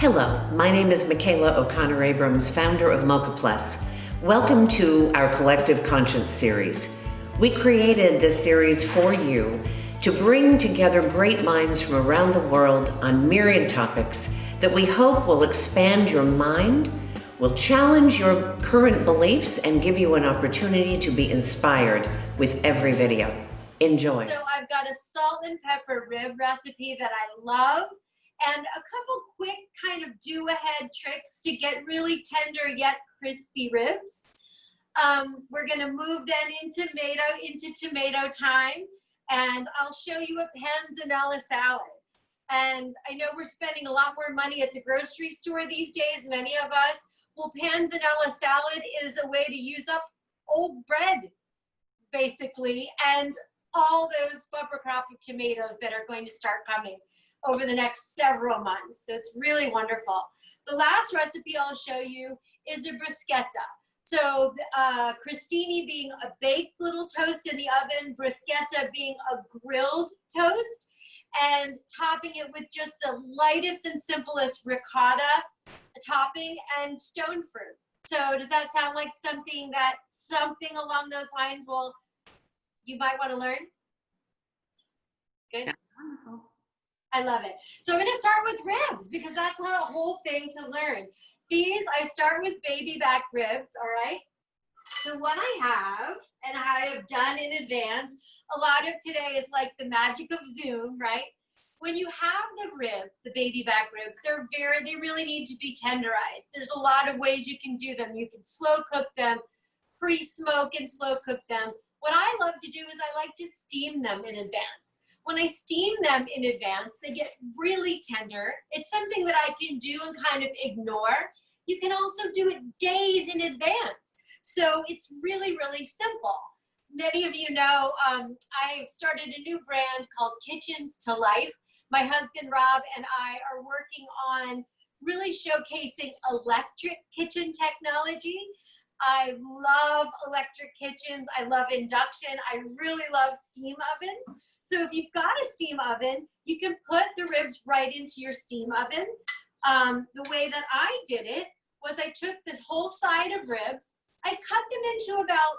Hello, my name is Michaela O'Connor Abrams, founder of Mocha Plus. Welcome to our Collective Conscience series. We created this series for you to bring together great minds from around the world on myriad topics that we hope will expand your mind, will challenge your current beliefs, and give you an opportunity to be inspired with every video. Enjoy. So I've got a salt and pepper rib recipe that I love, and a couple quick kind of do-ahead tricks to get really tender yet crispy ribs. We're gonna move then into tomato time, and I'll show you a panzanella salad. And I know we're spending a lot more money at the grocery store these days, many of us. Well, panzanella salad is a way to use up old bread, basically, and all those bumper crop of tomatoes that are going to start coming over the next several months. So it's really wonderful. The last recipe I'll show you is a bruschetta. So crostini being a baked little toast in the oven, bruschetta being a grilled toast, and topping it with just the lightest and simplest ricotta topping and stone fruit. So does that sound like something along those lines you might want to learn? Good. Sounds wonderful. I love it. So I'm going to start with ribs because that's the whole thing to learn. These, I start with baby back ribs, all right? So what I have, and I have done in advance, a lot of today is like the magic of Zoom, right? When you have the ribs, the baby back ribs, they really need to be tenderized. There's a lot of ways you can do them. You can slow cook them, pre-smoke and slow cook them. What I love to do is I like to steam them in advance. When I steam them in advance, they get really tender. It's something that I can do and kind of ignore. You can also do it days in advance. So it's really, really simple. Many of you know I've started a new brand called Kitchens to Life. My husband, Rob, and I are working on really showcasing electric kitchen technology. I love electric kitchens. I love induction. I really love steam ovens. So if you've got a steam oven, you can put the ribs right into your steam oven. The way that I did it was I took this whole side of ribs. I cut them into about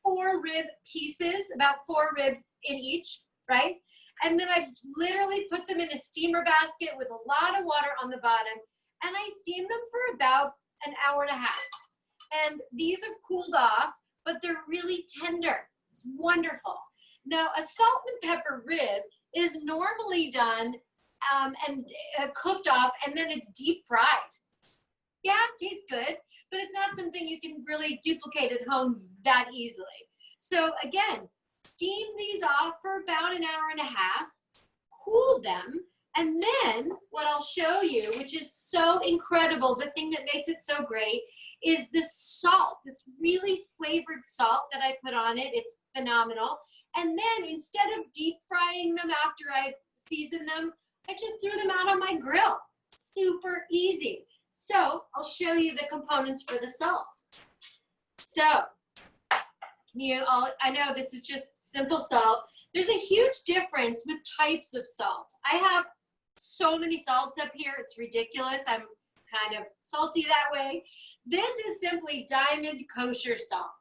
4 rib pieces, about 4 ribs in each, right? And then I literally put them in a steamer basket with a lot of water on the bottom, and I steamed them for about an hour and a half. And these have cooled off, but they're really tender. It's wonderful. Now, a salt and pepper rib is normally done and cooked off, and then it's deep fried. Yeah, it tastes good, but it's not something you can really duplicate at home that easily. So again, steam these off for about an hour and a half, cool them, and then what I'll show you, which is so incredible, the thing that makes it so great, is this salt, this really flavored salt that I put on it. It's phenomenal. And then instead of deep frying them after I season them, I just threw them out on my grill. Super easy. So I'll show you the components for the salt. So I know this is just simple salt. There's a huge difference with types of salt. I have so many salts up here, it's ridiculous. I'm kind of salty that way. This is simply Diamond Kosher salt.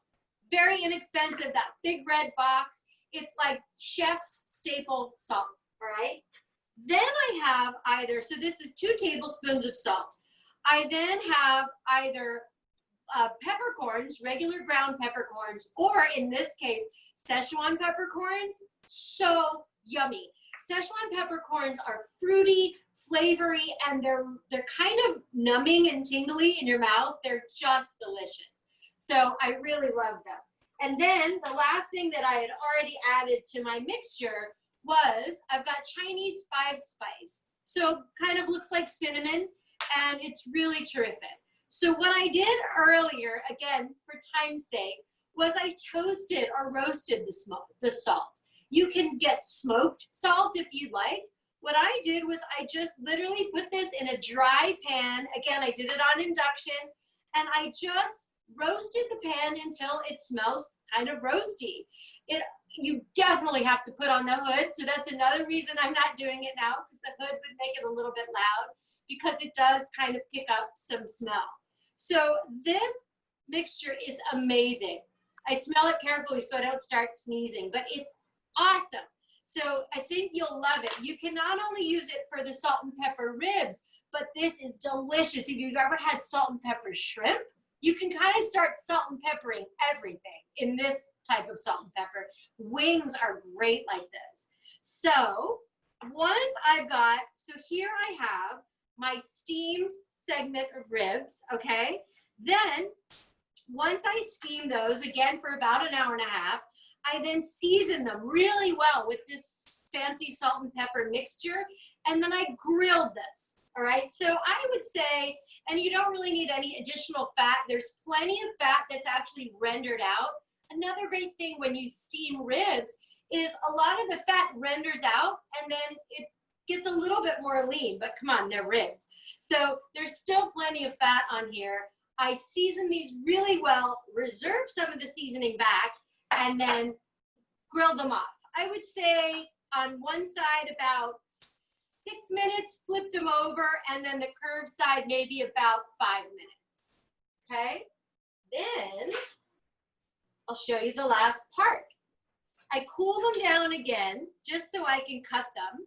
Very inexpensive, that big red box. It's like chef's staple salt, all right? Then I have so this is 2 tablespoons of salt. I then have either peppercorns, regular ground peppercorns, or in this case, Szechuan peppercorns. So yummy. Szechuan peppercorns are fruity, flavory, and they're kind of numbing and tingly in your mouth. They're just delicious. So I really love them. And then the last thing that I had already added to my mixture was I've got Chinese 5-spice. So kind of looks like cinnamon, and it's really terrific. So what I did earlier, again, for time's sake, was I toasted or roasted the salt. You can get smoked salt if you'd like. What I did was I just literally put this in a dry pan. Again, I did it on induction, and I just roasted the pan until it smells kind of roasty. you definitely have to put on the hood. So that's another reason I'm not doing it now, because the hood would make it a little bit loud, because it does kind of kick up some smell. So this mixture is amazing. I smell it carefully so I don't start sneezing, but it's awesome. So I think you'll love it. You can not only use it for the salt and pepper ribs, but this is delicious. If you've ever had salt and pepper shrimp, you can kind of start salt and peppering everything in this type of salt and pepper. Wings are great like this. So once I've got, so here I have my steamed segment of ribs, okay? Then once I steam those, again for about an hour and a half, I then season them really well with this fancy salt and pepper mixture, and then I grilled this, all right? So I would say, and you don't really need any additional fat. There's plenty of fat that's actually rendered out. Another great thing when you steam ribs is a lot of the fat renders out, and then it gets a little bit more lean, but come on, they're ribs. So there's still plenty of fat on here. I season these really well, reserve some of the seasoning back, and then grill them off. I would say on one side about 6 minutes, flipped them over, and then the curved side maybe about 5 minutes, okay? Then I'll show you the last part. I cool them down again just so I can cut them.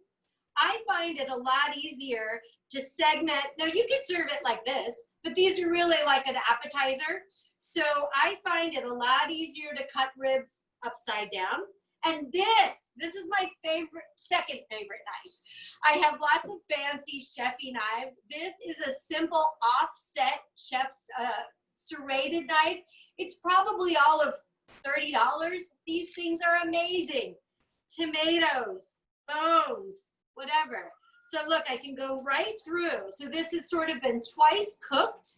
I find it a lot easier to segment. Now you can serve it like this, but these are really like an appetizer. So I find it a lot easier to cut ribs upside down. And this is my favorite, second favorite knife. I have lots of fancy chefy knives. This is a simple offset chef's serrated knife. It's probably all of $30. These things are amazing. Tomatoes, bones, whatever. So look, I can go right through. So this has sort of been twice cooked.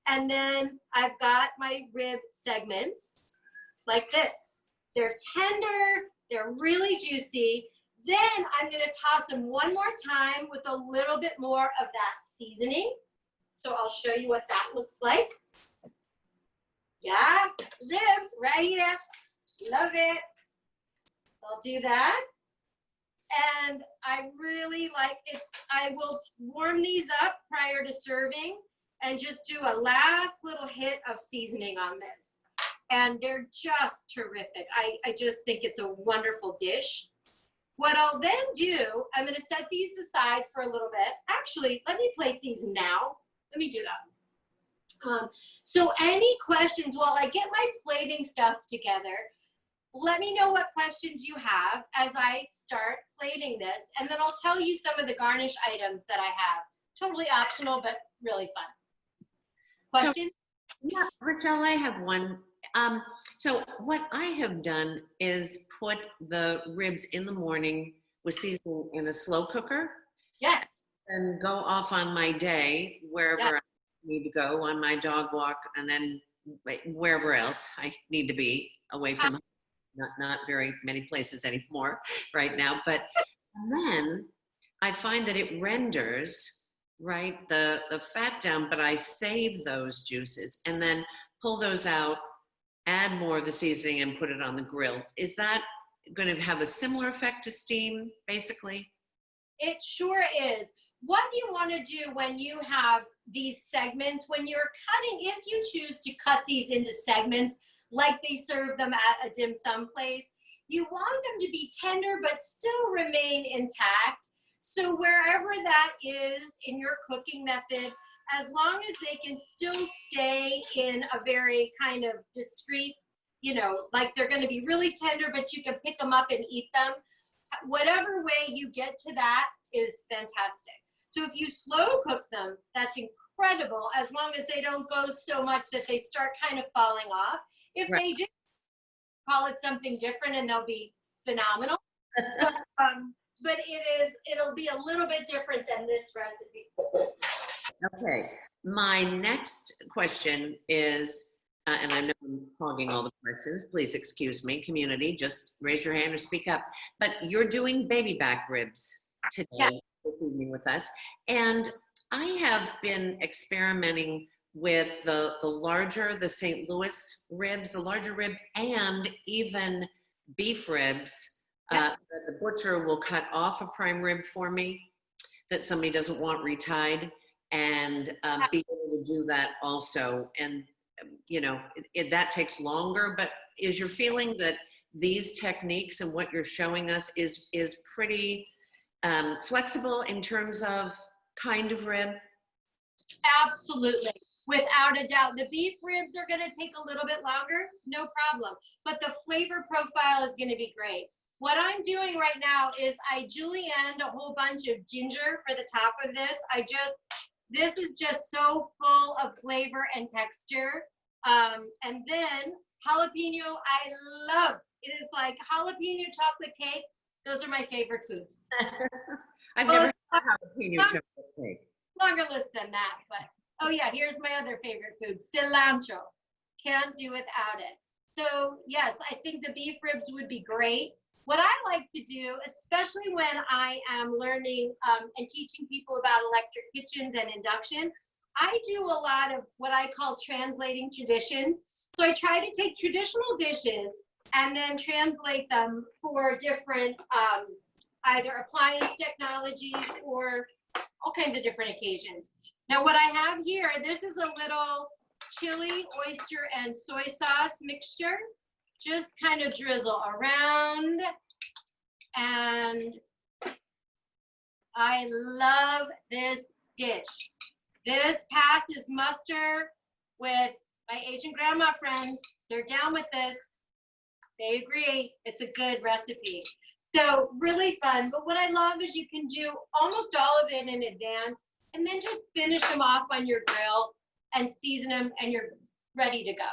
And then I've got my rib segments like this. They're tender, they're really juicy. Then I'm gonna toss them one more time with a little bit more of that seasoning. So I'll show you what that looks like. Yeah, ribs right here. Love it. I'll do that. And I really like it. I will warm these up prior to serving and just do a last little hit of seasoning on this. And they're just terrific. I just think it's a wonderful dish. What I'll then do, I'm gonna set these aside for a little bit. Actually, let me plate these now. Let me do that. So any questions while I get my plating stuff together, let me know what questions you have as I start plating this, and then I'll tell you some of the garnish items that I have. Totally optional, but really fun. Questions? So, yeah, Rachelle, I have one. So what I have done is put the ribs in the morning with seasoning in a slow cooker. Yes. And go off on my day, wherever I need to go, on my dog walk, and then wherever else I need to be away from home. Not very many places anymore right now, but then I find that it renders, right, the fat down, but I save those juices and then pull those out, add more of the seasoning and put it on the grill. Is that going to have a similar effect to steam, basically? It sure is. What you want to do when you have these segments, when you're cutting, if you choose to cut these into segments, like they serve them at a dim sum place, you want them to be tender but still remain intact. So wherever that is in your cooking method, as long as they can still stay in a very kind of discreet, you know, like they're going to be really tender, but you can pick them up and eat them. Whatever way you get to that is fantastic. So if you slow cook them, that's incredible, as long as they don't go so much that they start kind of falling off. If they do, call it something different and they'll be phenomenal. But it'll be a little bit different than this recipe. Okay, my next question is, and I know I'm hogging all the questions, please excuse me, community, just raise your hand or speak up, but you're doing baby back ribs today, this evening with us, and I have been experimenting with the larger, the St. Louis ribs, the larger rib, and even beef ribs Yes. that the butcher will cut off a prime rib for me that somebody doesn't want retied, and be able to do that also. And you know, that takes longer, but is your feeling that these techniques and what you're showing us is pretty flexible in terms of kind of rib? Absolutely. Without a doubt. The beef ribs are going to take a little bit longer, no problem. But the flavor profile is going to be great. What I'm doing right now is I julienned a whole bunch of ginger for the top of this. This is just so full of flavor and texture. And then jalapeno, I love. It is like jalapeno chocolate cake. Those are my favorite foods. I've never had jalapeno chocolate cake. Longer list than that, but oh yeah, here's my other favorite food, cilantro. Can't do without it. So yes, I think the beef ribs would be great. What I like to do, especially when I am learning and teaching people about electric kitchens and induction, I do a lot of what I call translating traditions. So I try to take traditional dishes and then translate them for different either appliance technologies or all kinds of different occasions. Now what I have here, this is a little chili, oyster, and soy sauce mixture. Just kind of drizzle around. And I love this dish. This passes muster with my Asian grandma friends. They're down with this. They agree. It's a good recipe. So really fun. But what I love is you can do almost all of it in advance and then just finish them off on your grill and season them and you're ready to go.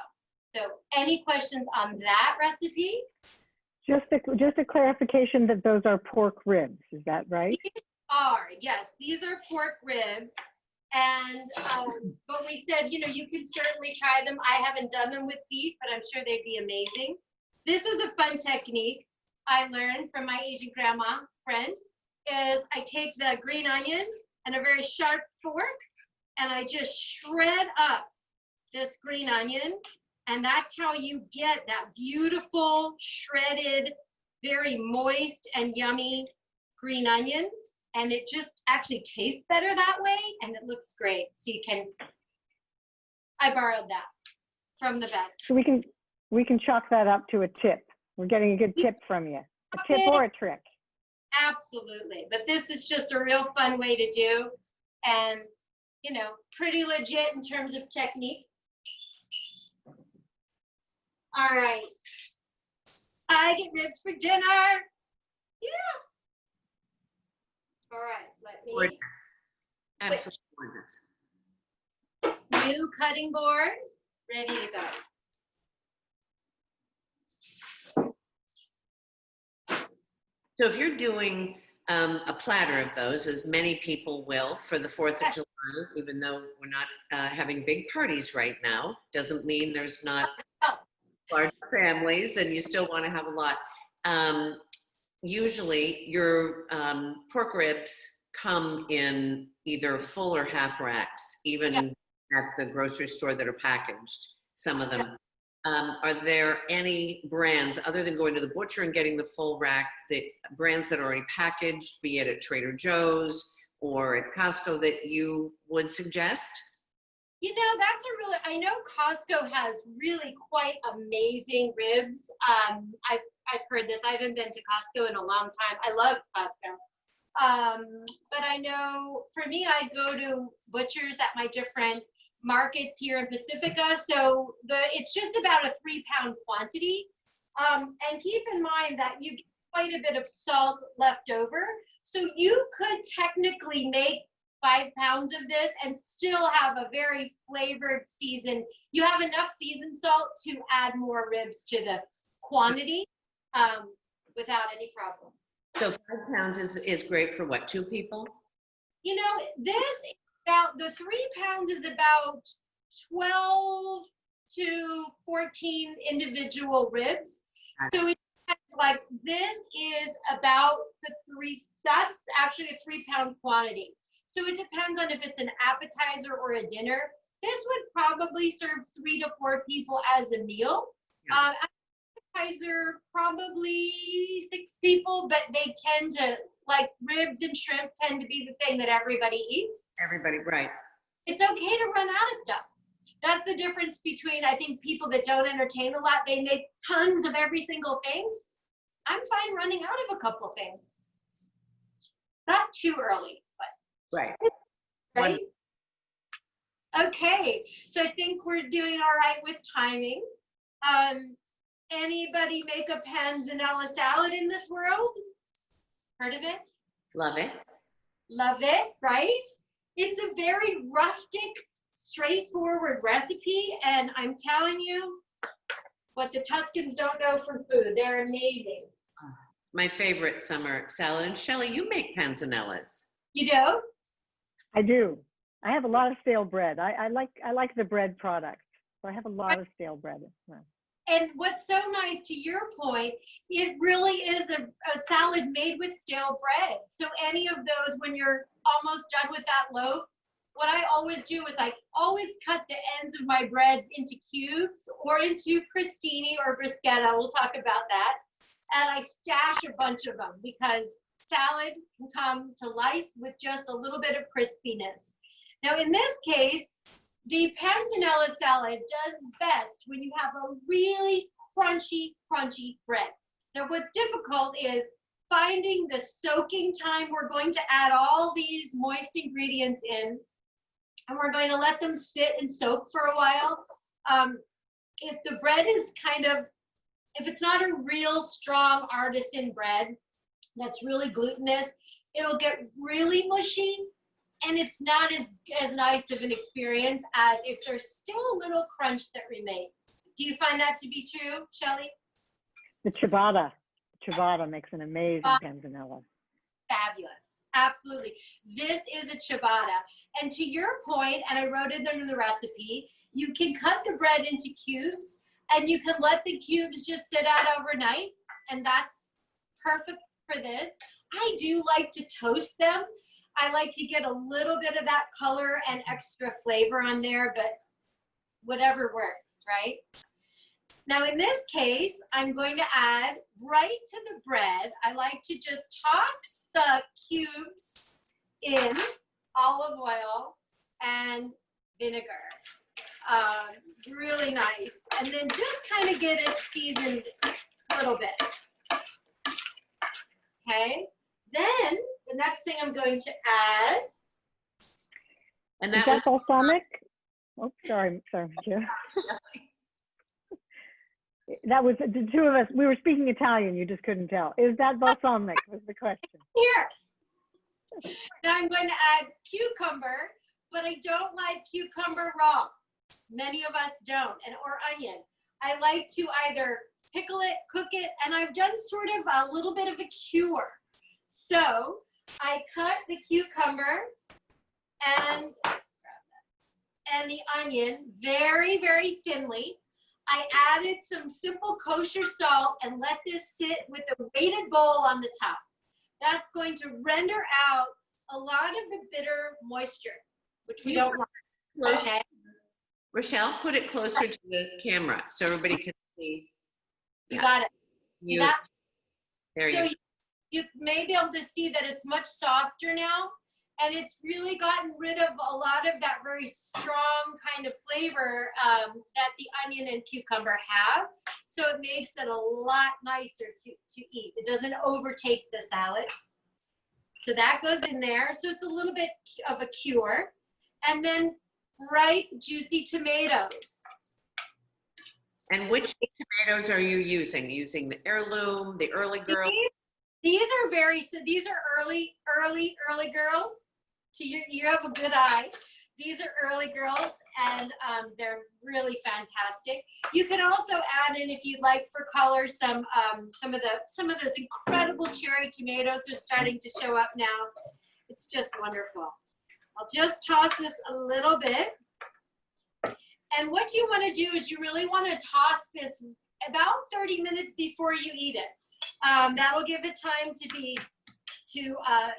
So any questions on that recipe? Just a clarification that those are pork ribs. Is that right? These are, yes, these are pork ribs. And, but we said, you know, you can certainly try them. I haven't done them with beef, but I'm sure they'd be amazing. This is a fun technique I learned from my Asian grandma friend is I take the green onions and a very sharp fork and I just shred up this green onion. And that's how you get that beautiful, shredded, very moist and yummy green onion. And it just actually tastes better that way and it looks great. So you can, I borrowed that from the best. So we can chalk that up to a tip. We're getting a good tip from you. A tip or a trick. Absolutely. But this is just a real fun way to do. And, you know, pretty legit in terms of technique. All right. I get ribs for dinner. Yeah. All right. Let me. Absolutely gorgeous. New cutting board. Ready to go. So if you're doing a platter of those, as many people will for the 4th of July, even though we're not having big parties right now, doesn't mean there's not large families and you still want to have a lot. Usually your pork ribs come in either full or half racks, even at the grocery store that are packaged, some of them. Are there any brands, other than going to the butcher and getting the full rack, the brands that are already packaged, be it at Trader Joe's or at Costco, that you would suggest? You know, that's a really, I know Costco has really quite amazing ribs. I've heard this. I haven't been to Costco in a long time. I love Costco. But I know for me, I go to butchers at my different markets here in Pacifica. So it's just about a 3-pound quantity. And keep in mind that you get quite a bit of salt left over. So you could technically make 5 pounds of this and still have a very flavored seasoned. You have enough seasoned salt to add more ribs to the quantity without any problem. So 5 pounds is great for what, 2 people? You know, the 3 pounds is about 12 to 14 individual ribs. So it's like this is about that's actually a 3-pound quantity. So it depends on if it's an appetizer or a dinner. This would probably serve 3 to 4 people as a meal. appetizer, probably 6 people, but they tend to, like ribs and shrimp tend to be the thing that everybody eats. Everybody, right. It's okay to run out of stuff. That's the difference between, I think, people that don't entertain a lot. They make tons of every single thing. I'm fine running out of a couple things. Not too early, but Right. right? Okay, so I think we're doing all right with timing. Anybody make a panzanella salad in this world? Heard of it? Love it. Love it, right? It's a very rustic, straightforward recipe, and I'm telling you what the Tuscans don't know from food. They're amazing. My favorite summer salad. And Shelley, you make panzanellas. You do? I do. I have a lot of stale bread. I like the bread products. So I have a lot of stale bread. And what's so nice, to your point, it really is a salad made with stale bread. So any of those, when you're almost done with that loaf, what I always do is I always cut the ends of my breads into cubes or into crostini or bruschetta. We'll talk about that. And I stash a bunch of them because salad can come to life with just a little bit of crispiness. Now, in this case, the panzanella salad does best when you have a really crunchy bread. Now, what's difficult is finding the soaking time. We're going to add all these moist ingredients in, and we're going to let them sit and soak for a while. If the bread is if it's not a real strong artisan bread that's really glutinous, it'll get really mushy, and it's not as nice of an experience as if there's still a little crunch that remains. Do you find that to be true, Shelley? The ciabatta makes an amazing panzanella. Fabulous. Absolutely. This is a ciabatta. And to your point, and I wrote it in the recipe, you can cut the bread into cubes and you can let the cubes just sit out overnight. And that's perfect for this. I do like to toast them. I like to get a little bit of that color and extra flavor on there, but whatever works, right? Now in this case, I'm going to add right to the bread. I like to just toss the cubes in olive oil and vinegar. Really nice. And then just kind of get it seasoned a little bit. Okay. Then the next thing I'm going to add. And Is that balsamic? Oh, sorry, Joe. That was the two of us. We were speaking Italian. You just couldn't tell. Is that balsamic? Was the question. Here. Now I'm going to add cucumber, but I don't like cucumber raw. Many of us don't, or onion. I like to either pickle it, cook it, and I've done sort of a little bit of a cure. So I cut the cucumber and the onion very, very thinly. I added some simple kosher salt and let this sit with a weighted bowl on the top. That's going to render out a lot of the bitter moisture, which we don't want. Okay. Rachelle, put it closer to the camera so everybody can see. You got it. There so you may be able to see that it's much softer now, and it's really gotten rid of a lot of that very strong kind of flavor that the onion and cucumber have. So it makes it a lot nicer to eat. It doesn't overtake the salad. So that goes in there. So it's a little bit of a cure. And then ripe, juicy tomatoes. And which tomatoes are you using? Using the heirloom, the early girl? These are early girls. You have a good eye. These are early girls, and they're really fantastic. You can also add in, if you'd like for color, some of those incredible cherry tomatoes are starting to show up now. It's just wonderful. I'll just toss this a little bit. And what you want to do is you really want to toss this about 30 minutes before you eat it. That'll give it time to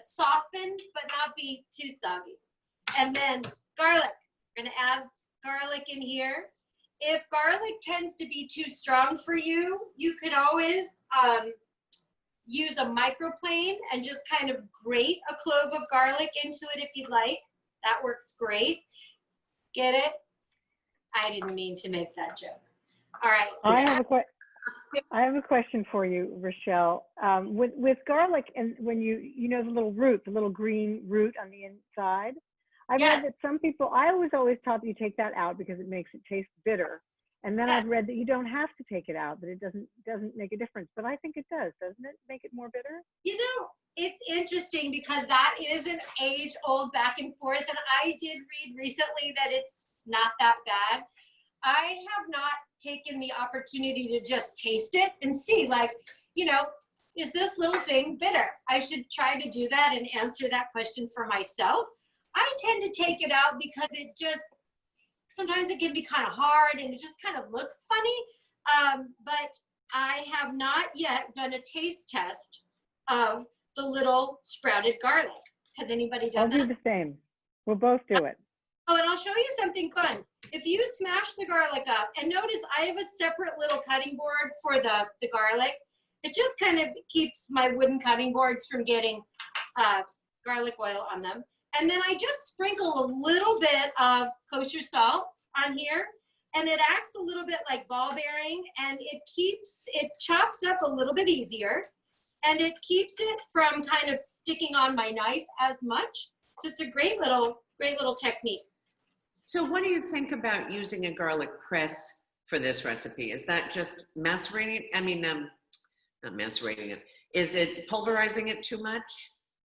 soften, but not be too soggy. And then garlic. We're going to add garlic in here. if garlic tends to be too strong for you, you could always use a microplane and just kind of grate a clove of garlic into it if you'd like. That works great. Get it? I didn't mean to make that joke. All right. I have a question for you, Rachelle. With garlic, and when you know the little root, the little green root on the inside, I've Yes. read that some people, I was always taught that you take that out because it makes it taste bitter. And then Yes. I've read that you don't have to take it out, that it doesn't make a difference. But I think it does, doesn't it? Make it more bitter? You know, it's interesting because that is an age-old back and forth, and I did read recently that it's not that bad. I have not taken the opportunity to just taste it and see, like, you know, is this little thing bitter? I should try to do that and answer that question for myself. I tend to take it out because it just, sometimes it can be kind of hard and it just kind of looks funny. But I have not yet done a taste test of the little sprouted garlic. Has anybody I'll done do that? the same. We'll both do it. Oh, and I'll show you something fun. If you smash the garlic up, and notice I have a separate little cutting board for the garlic. It just kind of keeps my wooden cutting boards from getting garlic oil on them. And then I just sprinkle a little bit of kosher salt on here, and it acts a little bit like ball bearing, and it chops up a little bit easier, and it keeps it from kind of sticking on my knife as much. So it's a great little technique. So what do you think about using a garlic press for this recipe? Is that just macerating it? I mean, not macerating it. Is it pulverizing it too much?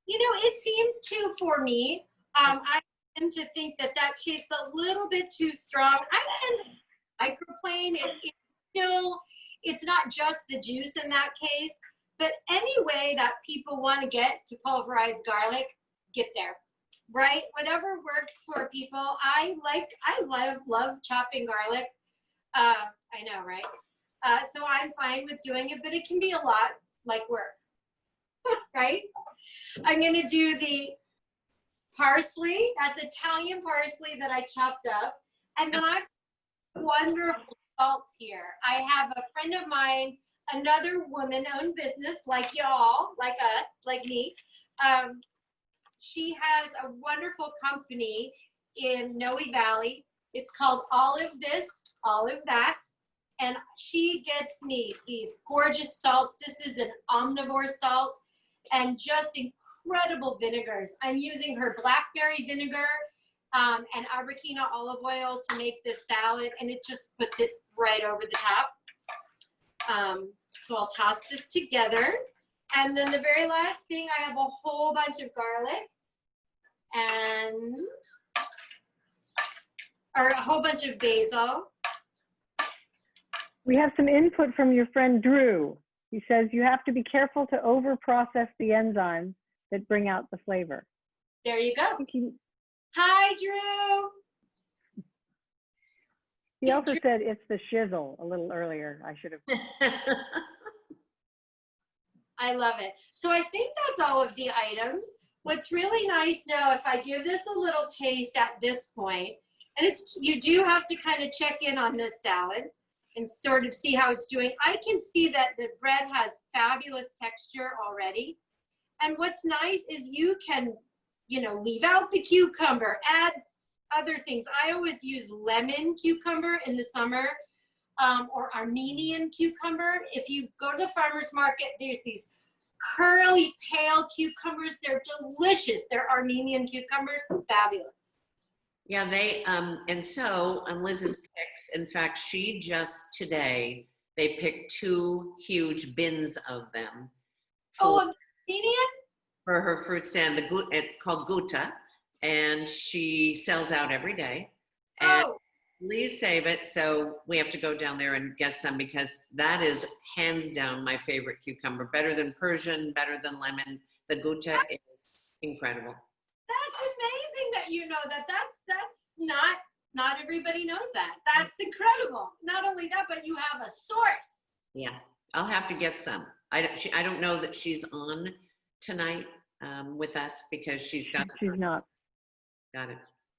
You know, it seems to for me. I tend to think that tastes a little bit too strong. I tend to microplane. It's not just the juice in that case, but any way that people want to get to pulverized garlic, get there, right? Whatever works for people. I love chopping garlic. I know, right? So I'm fine with doing it, but it can be a lot like work, right? I'm gonna do the parsley. That's Italian parsley that I chopped up. And then I have wonderful salts here. I have a friend of mine, another woman-owned business like y'all, like us, like me. She has a wonderful company in Noe Valley. It's called Olive This, Olive That. And she gets me these gorgeous salts. This is an omnivore salt and just incredible vinegars. I'm using her blackberry vinegar and Arbequina olive oil to make this salad, and it just puts it right over the top. So I'll toss this together. And then the very last thing, I have a whole bunch of garlic or a whole bunch of basil. We have some input from your friend Drew. He says you have to be careful to over-process the enzymes that bring out the flavor. There you go. Hi, Drew. He also said it's the shizzle a little earlier. I should have. I love it. So I think that's all of the items. What's really nice now, if I give this a little taste at this point, and you do have to kind of check in on this salad and sort of see how it's doing. I can see that the bread has fabulous texture already. And what's nice is you can, leave out the cucumber, add other things. I always use lemon cucumber in the summer or Armenian cucumber. If you go to the farmer's market, there's these curly, pale cucumbers. They're delicious. They're Armenian cucumbers, fabulous. Yeah, and so on Liz's picks, in fact, she just today, they picked 2 huge bins of them. Armenian? For her fruit stand, it's called Guta, and she sells out every day. And please save it, so we have to go down there and get some because that is hands down my favorite cucumber. Better than Persian, better than lemon. The Guta is incredible. That's amazing that you know that. That's not everybody knows that. That's incredible. Not only that, but you have a source. Yeah, I'll have to get some. I don't know that she's on tonight with us because she's not. Got it. Got it.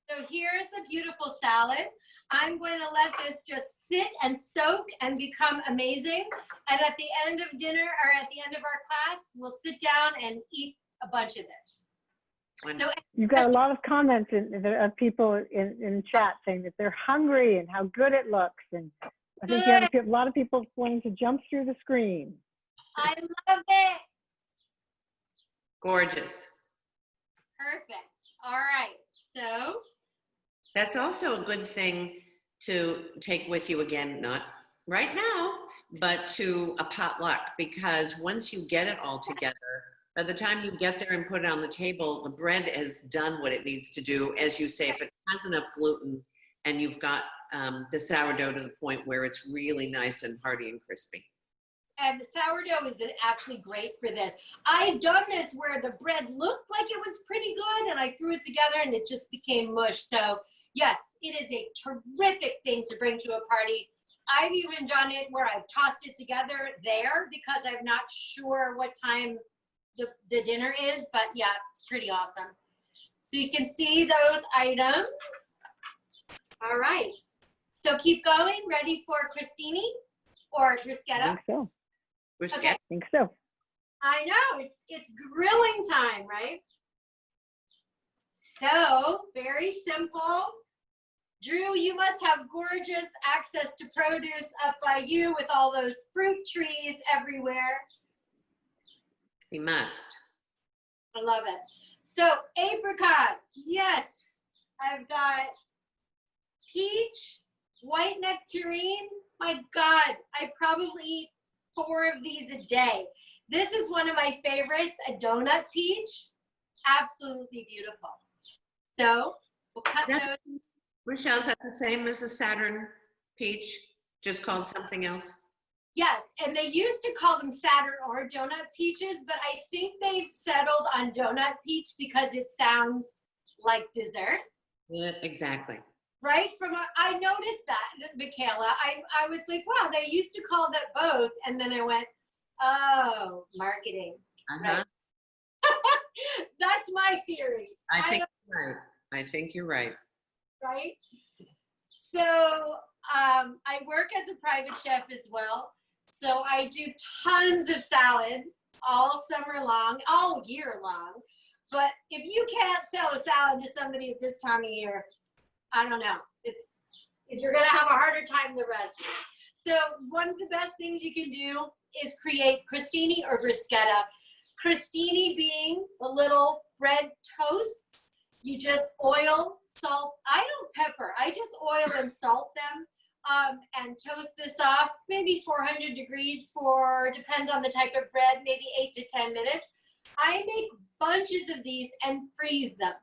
So here's the beautiful salad. I'm going to let this just sit and soak and become amazing. And at the end of dinner, or at the end of our class, we'll sit down and eat a bunch of this. So you've got a lot of comments of people in chat saying that they're hungry and how good it looks. And I think you have a lot of people wanting to jump through the screen. I love it. Gorgeous. Perfect. All right. So That's also a good thing to take with you again, not right now, but to a potluck, because once you get it all together, by the time you get there and put it on the table, the bread has done what it needs to do. As you say, if it has enough gluten and you've got the sourdough to the point where it's really nice and hearty and crispy. And the sourdough is actually great for this. I've done this where the bread looked like it was pretty good and I threw it together and it just became mush. So yes, it is a terrific thing to bring to a party. I've even done it where I've tossed it together there because I'm not sure what time the dinner is, but yeah, it's pretty awesome. So you can see those items. All right, so keep going. Ready for crostini or bruschetta? I think so. Okay. I think so. I know, it's grilling time, right? So, very simple. Drew, you must have gorgeous access to produce up by you with all those fruit trees everywhere. You must. I love it. So, apricots, yes. I've got peach, white nectarine. My God, I probably eat 4 of these a day. This is one of my favorites, a donut peach. Absolutely beautiful. So we'll cut those. Rachelle, is that the same as a Saturn peach, just called something else? Yes, and they used to call them Saturn or donut peaches, but I think they've settled on donut peach because it sounds like dessert. Yeah, exactly. Right? I noticed that, Michaela. I was like, wow, they used to call that both. And then I went, oh, marketing. Uh-huh. Right? That's my theory. I think you're right. I think you're right. Right? So I work as a private chef as well. So I do tons of salads all summer long, all year long. But if you can't sell a salad to somebody at this time of year, I don't know. You're gonna have a harder time than the rest. So one of the best things you can do is create crostini or bruschetta. Crostini being the little bread toasts. You just oil, salt. I don't pepper. I just oil and salt them and toast this off. Maybe 400 degrees depends on the type of bread, maybe 8 to 10 minutes. I make bunches of these and freeze them.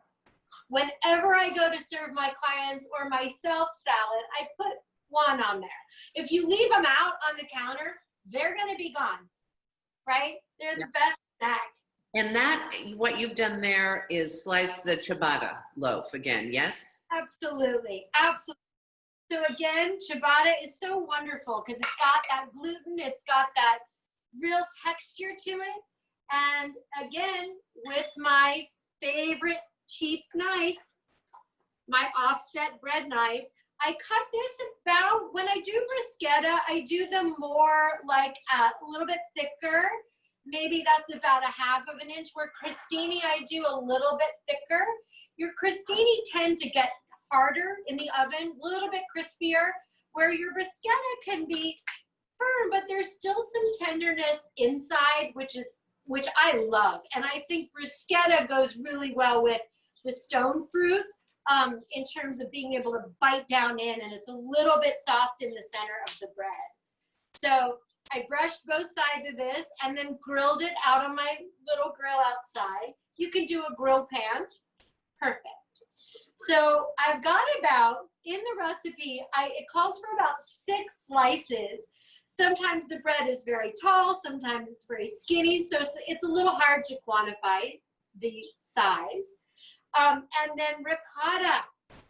Whenever I go to serve my clients or myself salad, I put one on there. If you leave them out on the counter, they're going to be gone, right? They're the best snack. And that, what you've done there is slice the ciabatta loaf again, yes? Absolutely, absolutely. So again, ciabatta is so wonderful because it's got that gluten, it's got that real texture to it. And again, with my favorite cheap knife, my offset bread knife, I cut this about, when I do bruschetta, I do them more like a little bit thicker. Maybe that's about 1/2 of an inch, where crostini I do a little bit thicker. Your crostini tend to get harder in the oven, a little bit crispier, where your bruschetta can be firm, but there's still some tenderness inside, which I love. And I think bruschetta goes really well with the stone fruit in terms of being able to bite down in, and it's a little bit soft in the center of the bread. So I brushed both sides of this and then grilled it out on my little grill outside. You can do a grill pan. Perfect. So I've got about, in the recipe, it calls for about 6 slices. Sometimes the bread is very tall, sometimes it's very skinny, so it's a little hard to quantify the size. And then ricotta.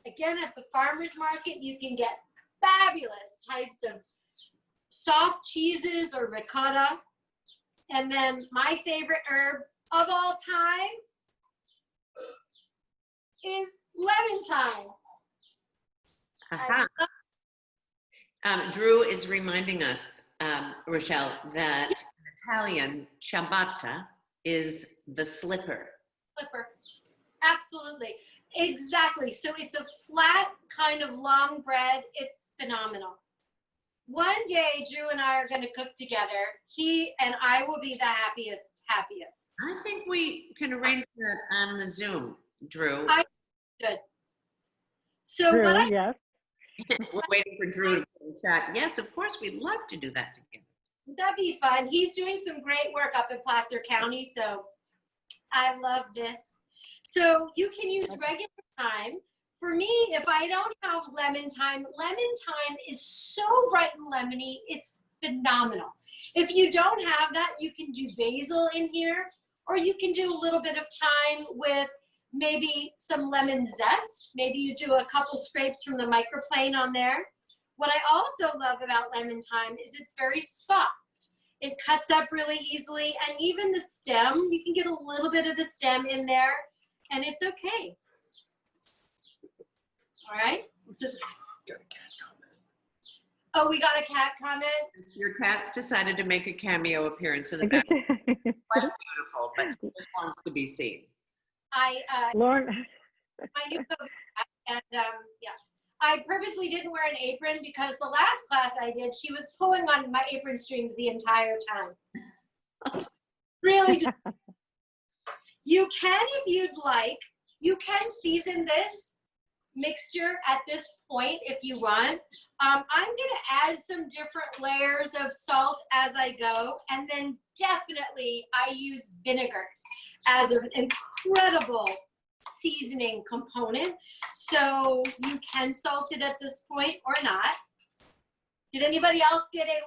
Again, at the farmer's market, you can get fabulous types of soft cheeses or ricotta. And then my favorite herb of all time is lemon time. Aha. Drew is reminding us, Rochelle, that in Italian, ciabatta is the slipper. Slipper. Absolutely. Exactly. So it's a flat kind of long bread. It's phenomenal. One day, Drew and I are going to cook together. He and I will be the happiest. I think we can arrange that on the Zoom, Drew. I should. So True, what I yes. We're waiting for Drew to put in chat. Yes, of course, we'd love to do that together. that'd be fun. He's doing some great work up in Placer County, so I love this. So you can use regular thyme. For me, if I don't have lemon thyme is so bright and lemony, it's phenomenal. If you don't have that, you can do basil in here, or you can do a little bit of thyme with maybe some lemon zest. Maybe you do a couple scrapes from the microplane on there. What I also love about lemon thyme is it's very soft. It cuts up really easily, and even the stem, you can get a little bit of the stem in there, and it's okay. All right. Oh, we got a cat comment. Your cat's decided to make a cameo appearance in the back. Quite beautiful, but she just wants to be seen. Lauren, My new COVID cat, and yeah, I purposely didn't wear an apron because the last class I did, she was pulling on my apron strings the entire time. Really, just, you can, if you'd like, you can season this mixture at this point if you want. I'm gonna add some different layers of salt as I go, and then definitely I use vinegars as an incredible seasoning component. So you can salt it at this point or not. Did anybody else get a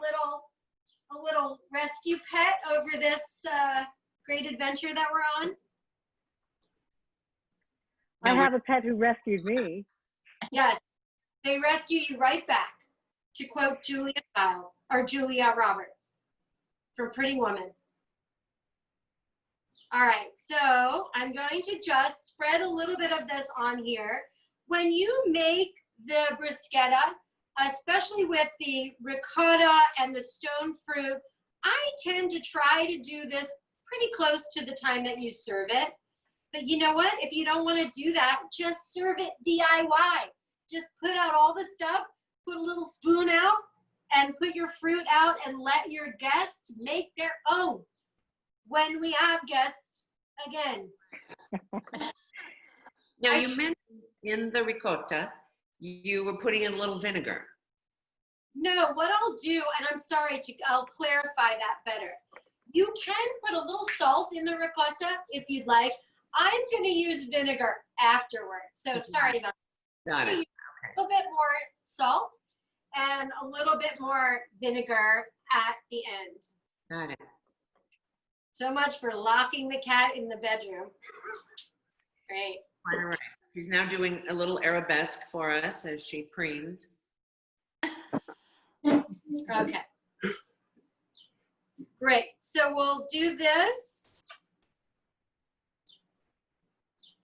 little rescue pet over this great adventure that we're on? I have a pet who rescued me. Yes, they rescue you right back, to quote Julia Child, or Julia Roberts from Pretty Woman. All right, so I'm going to just spread a little bit of this on here. When you make the bruschetta, especially with the ricotta and the stone fruit, I tend to try to do this pretty close to the time that you serve it. But you know what? If you don't want to do that, just serve it DIY. Just put out all the stuff, put a little spoon out, and put your fruit out and let your guests make their own. When we have guests, again. Now, you mentioned in the ricotta, you were putting in a little vinegar. No, what I'll do, and I'm sorry, I'll clarify that better. You can put a little salt in the ricotta if you'd like. I'm going to use vinegar afterwards. So sorry about that. Got it. Okay. A little bit more salt and a little bit more vinegar at the end. Got it. So much for locking the cat in the bedroom. Great. All right. She's now doing a little arabesque for us as she preens. Okay. Great. So we'll do this.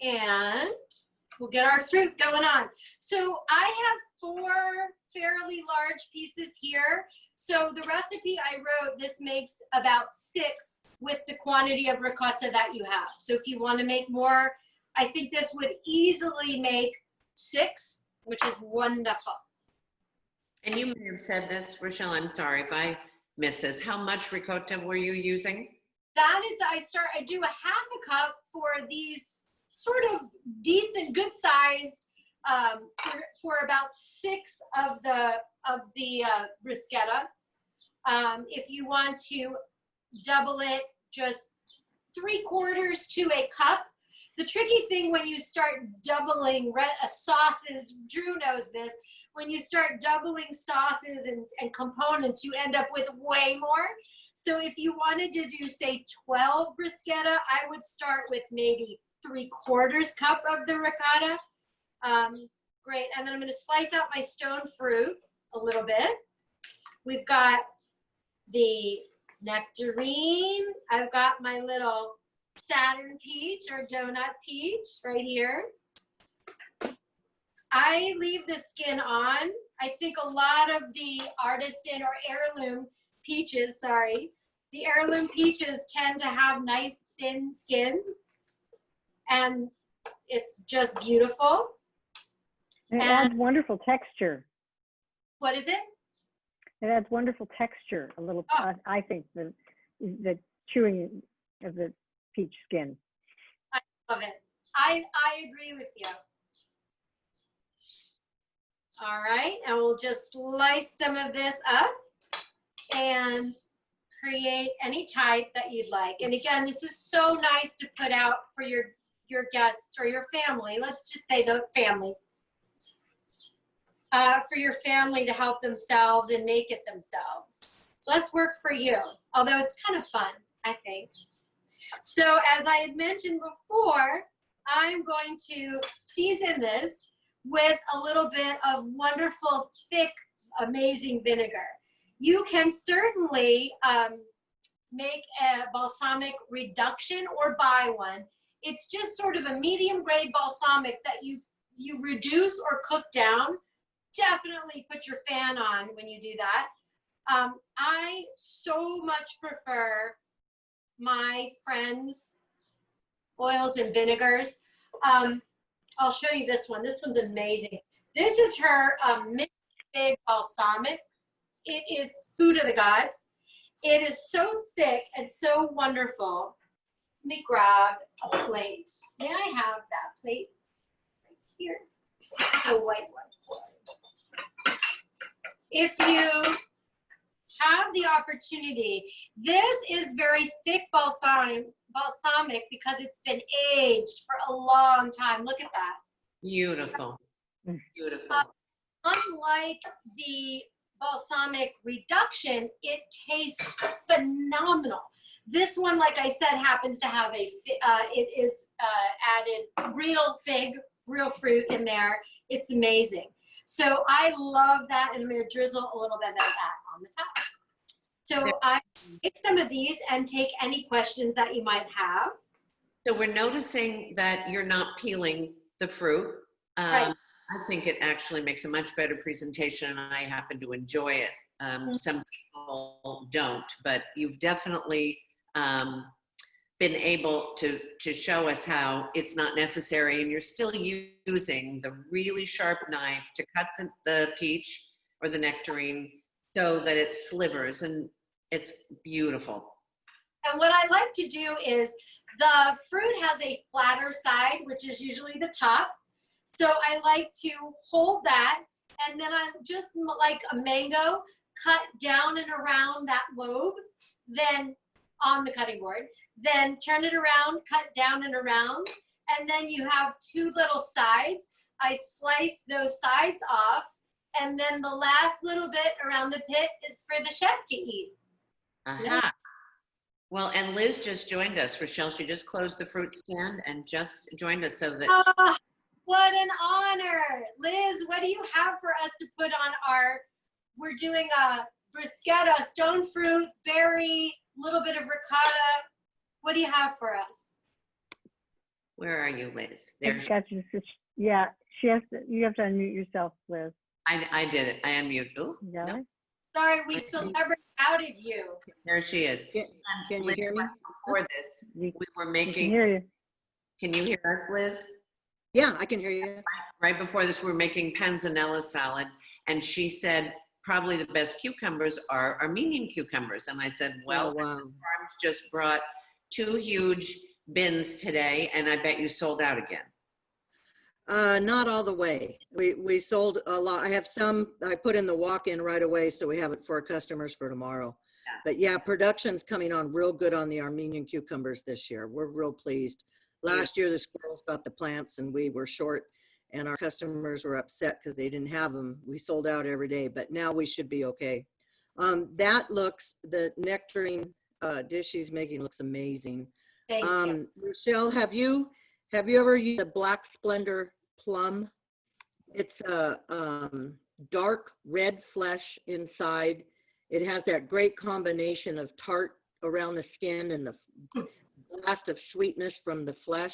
And we'll get our fruit going on. So I have 4 fairly large pieces here. So the recipe I wrote, this makes about 6 with the quantity of ricotta that you have. So if you want to make more, I think this would easily make 6, which is wonderful. And you may have said this, Rochelle, I'm sorry if I missed this. How much ricotta were you using? That is, I do a half a cup for these sort of decent, good size for about 6 of the bruschetta. If you want to double it, just 3/4 to a cup. The tricky thing when you start doubling sauces, Drew knows this, when you start doubling sauces and components, you end up with way more. So if you wanted to do, say, 12 bruschetta, I would start with maybe 3/4 cup of the ricotta. Great, and then I'm gonna slice out my stone fruit a little bit. We've got the nectarine. I've got my little Saturn peach or donut peach right here. I leave the skin on. I think a lot of the artisan or heirloom peaches, the heirloom peaches tend to have nice thin skin, and it's just beautiful. It And adds wonderful texture. what is it? It adds wonderful texture. A little, Oh. I think the chewing of the peach skin. I love it. I agree with you. All right, and we'll just slice some of this up and create any type that you'd like. And again, this is so nice to put out for your guests or your family. Let's just say the family. For your family to help themselves and make it themselves. Less work for you, although it's kind of fun, I think. So as I had mentioned before, I'm going to season this with a little bit of wonderful, thick, amazing vinegar. You can certainly make a balsamic reduction or buy one. It's just sort of a medium grade balsamic that you reduce or cook down. Definitely put your fan on when you do that. I so much prefer my friends' oils and vinegars. I'll show you this one. This one's amazing. This is her big balsamic. It is food of the gods. It is so thick and so wonderful. Let me grab a plate. May I have that plate right here? The white one. If you have the opportunity, this is very thick balsamic because it's been aged for a long time. Look at that. Beautiful. Beautiful. Unlike the balsamic reduction, it tastes phenomenal. This one, like I said, happens to have it is added real fruit in there. It's amazing. So I love that, and I'm going to drizzle a little bit of that on the top. So I take some of these and take any questions that you might have. So we're noticing that you're not peeling the fruit. Right. I think it actually makes a much better presentation, and I happen to enjoy it. Some people don't, but you've definitely been able to show us how it's not necessary, and you're still using the really sharp knife to cut the peach or the nectarine so that it slivers, and it's beautiful. And what I like to do is the fruit has a flatter side, which is usually the top. So I like to hold that, and then I just like a mango, cut down and around that lobe, then on the cutting board, then turn it around, cut down and around, and then you have two little sides. I slice those sides off, and then the last little bit around the pit is for the chef to eat. Aha. Well, and Liz just joined us. Rachelle, she just closed the fruit stand and just joined us so that. What an honor. Liz, what do you have for us to put on we're doing a bruschetta, stone fruit, berry, little bit of ricotta. What do you have for us? Where are you, Liz? There. Yeah, you have to unmute yourself, Liz. I did it. I unmuted. Ooh, Yeah. no. Sorry, we celebrity outed you. There she is. Can you hear me? Before this, we were We can making. hear you. Can you hear us, Liz? Yeah, I can hear you. Right before this, we were making panzanella salad, and she said probably the best cucumbers are Armenian cucumbers. And I said, well, Oh, wow. Farms just brought 2 huge bins today, and I bet you sold out again. Not all the way. We sold a lot. I have some I put in the walk-in right away, so we have it for our customers for tomorrow. Yeah. But yeah, production's coming on real good on the Armenian cucumbers this year. We're real pleased. Last year, the squirrels got the plants and we were short, and our customers were upset because they didn't have them. We sold out every day, but now we should be okay. The nectarine dish she's making looks amazing. Thank you. Rachelle, have you ever used the Black Splendor plum? It's a dark red flesh inside. It has that great combination of tart around the skin and the blast of sweetness from the flesh.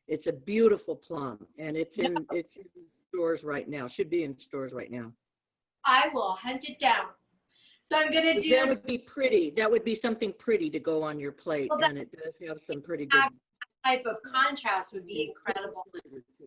It's a beautiful plum, and it's in stores right now. Should be in stores right now. I will hunt it down. So I'm gonna do. That would be pretty. That would be something pretty to go on your plate, Well, and it does have some pretty good type of contrast would be incredible.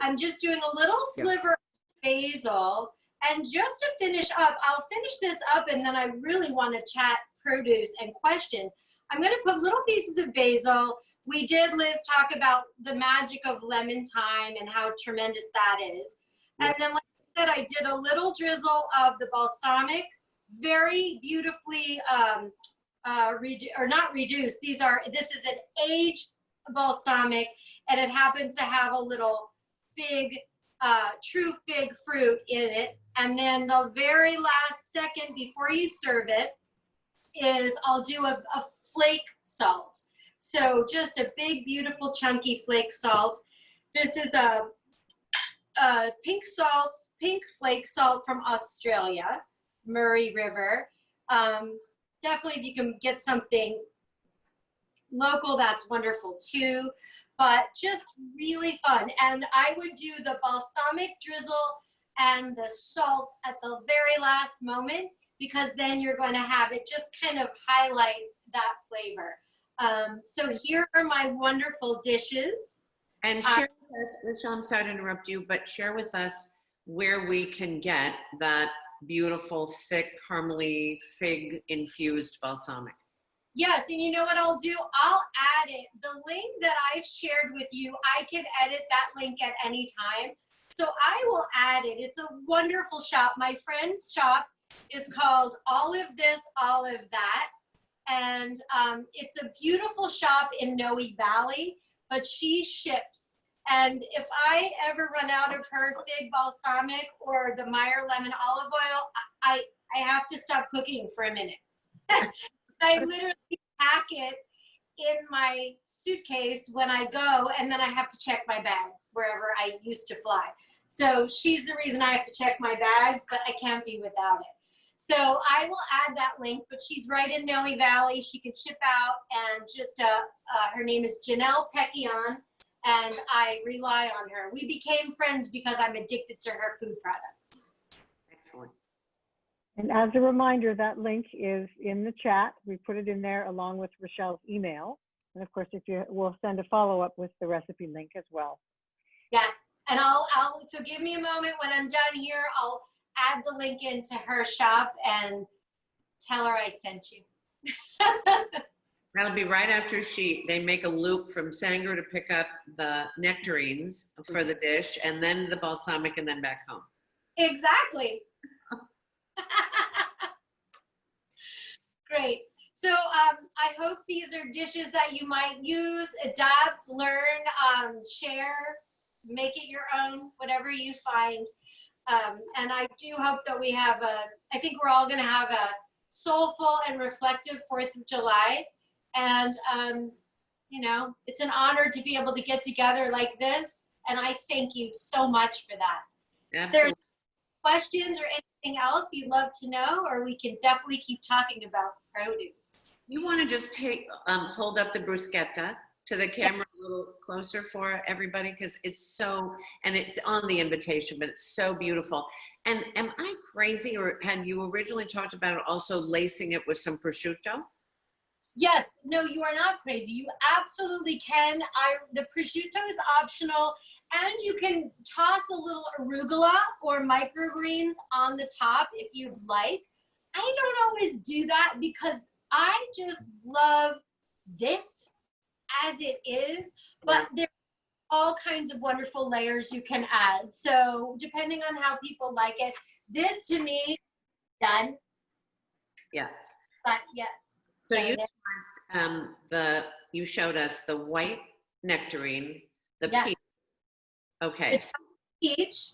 I'm just doing a little sliver of basil, and just to finish up, I'll finish this up, and then I really want to chat produce and questions. I'm going to put little pieces of basil. We did, Liz, talk about the magic of lemon thyme and how tremendous that is. And then, like I said, I did a little drizzle of the balsamic, very beautifully, or not reduced. This is an aged balsamic, and it happens to have a little fig, true fig fruit in it. And then the very last second before you serve it is I'll do a flake salt. So just a big, beautiful, chunky flake salt. This is a pink flake salt from Australia, Murray River. Definitely if you can get something local, that's wonderful too, but just really fun. And I would do the balsamic drizzle and the salt at the very last moment, because then you're going to have it just kind of highlight that flavor. So here are my wonderful dishes. And share with us, Rachelle, I'm sorry to interrupt you, but share with us where we can get that beautiful, thick, caramely, fig-infused balsamic. Yes, and you know what I'll do? I'll add it. The link that I've shared with you, I can edit that link at any time. So I will add it. It's a wonderful shop. My friend's shop is called Olive This, Olive That. And it's a beautiful shop in Noe Valley, but she ships. And if I ever run out of her fig balsamic or the Meyer lemon olive oil, I have to stop cooking for a minute. I literally pack it in my suitcase when I go, and then I have to check my bags wherever I used to fly. So she's the reason I have to check my bags, but I can't be without it. So I will add that link, but she's right in Noe Valley. She can ship out, and just her name is Janelle Peckion, and I rely on her. We became friends because I'm addicted to her food products. Excellent. And as a reminder, that link is in the chat. We put it in there along with Rachelle's email. And of course, we'll send a follow-up with the recipe link as well. Yes, and so give me a moment when I'm done here. I'll add the link into her shop and tell her I sent you. That'll be right after they make a loop from Sanger to pick up the nectarines for the dish, and then the balsamic, and then back home. Exactly. Great. So I hope these are dishes that you might use, adapt, learn, share, make it your own, whatever you find. And I do hope that we have I think we're all going to have a soulful and reflective 4th of July. And, you know, it's an honor to be able to get together like this. And I thank you so much for that. Absolutely. If there are questions or anything else you'd love to know, or we can definitely keep talking about produce. You want to just hold up the bruschetta to the camera a little closer for everybody, because it's so, and it's on the invitation, but it's so beautiful. And am I crazy, or had you originally talked about also lacing it with some prosciutto? Yes, no, you are not crazy. You absolutely can. The prosciutto is optional, and you can toss a little arugula or microgreens on the top if you'd like. I don't always do that because I just love this as it is, but there are all kinds of wonderful layers you can add. So depending on how people like it, this to me, done. Yeah. But yes. So you showed us the white nectarine, the peach. Okay. The peach.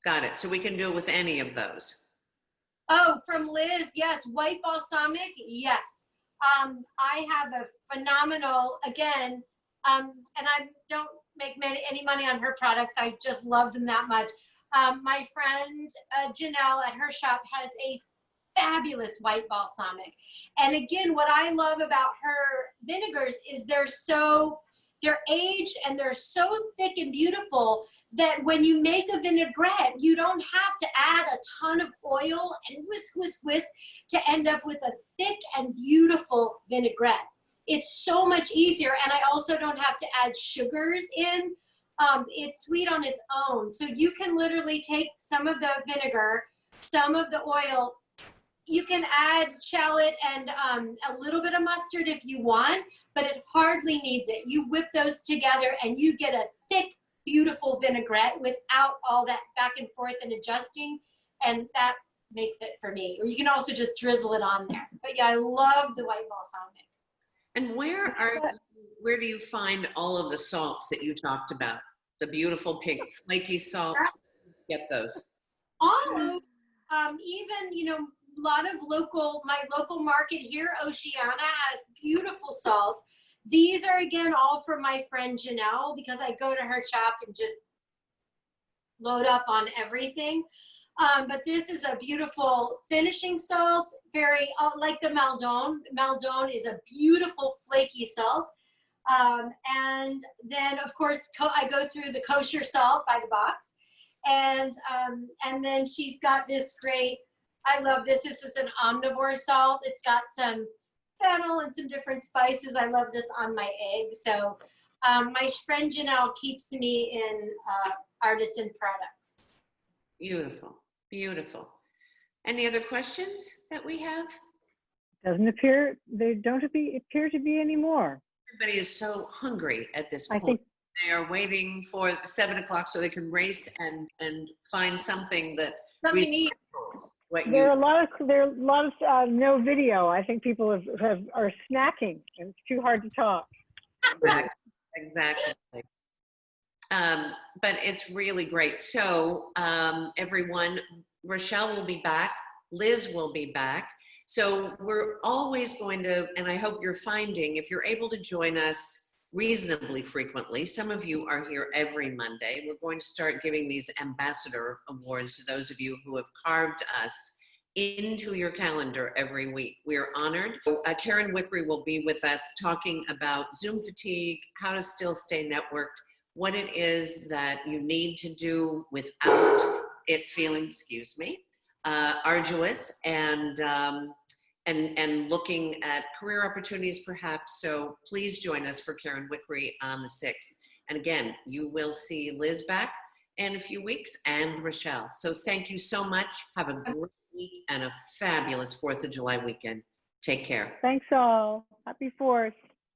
Got it. So we can do it with any of those. Oh, from Liz, yes. White balsamic, yes. I have a phenomenal, again, and I don't make any money on her products. I just love them that much. My friend Janelle at her shop has a fabulous white balsamic. And again, what I love about her vinegars is they're aged and they're so thick and beautiful that when you make a vinaigrette, you don't have to add a ton of oil and whisk to end up with a thick and beautiful vinaigrette. It's so much easier, and I also don't have to add sugars in. It's sweet on its own. So you can literally take some of the vinegar, some of the oil. You can add shallot and a little bit of mustard if you want, but it hardly needs it. You whip those together and you get a thick, beautiful vinaigrette without all that back and forth and adjusting, and that makes it for me. Or you can also just drizzle it on there. But yeah, I love the white balsamic. And where do you find all of the salts that you talked about? The beautiful pink flaky salts. Get those. All over, even, you know, a lot of my local market here, Oceana, has beautiful salts. These are, again, all from my friend Janelle, because I go to her shop and just load up on everything. But this is a beautiful finishing salt, very like the Maldon. Maldon is a beautiful flaky salt. And then, of course, I go through the kosher salt by the box. And then she's got this great, I love this. This is an omnivore salt. It's got some fennel and some different spices. I love this on my egg. So my friend Janelle keeps me in artisan products. Beautiful, beautiful. Any other questions that we have? Doesn't appear, they don't appear to be anymore. Everybody is so hungry at this point. I think they are waiting for 7 o'clock so they can race and find something that Something neat. what there are you a lot of no video. I think people are snacking and it's too hard to talk. exactly. But it's really great. So everyone, Rachelle will be back. Liz will be back. So we're always going to, and I hope you're finding, if you're able to join us reasonably frequently, some of you are here every Monday, we're going to start giving these ambassador awards to those of you who have carved us into your calendar every week. We are honored. Karen Wickery will be with us talking about Zoom fatigue, how to still stay networked, what it is that you need to do without it feeling, arduous, and looking at career opportunities perhaps. So please join us for Karen Wickery on the 6th. And again, you will see Liz back in a few weeks and Rachelle. So thank you so much. Have a great week and a fabulous 4th of July weekend. Take care. Thanks all. Happy 4th.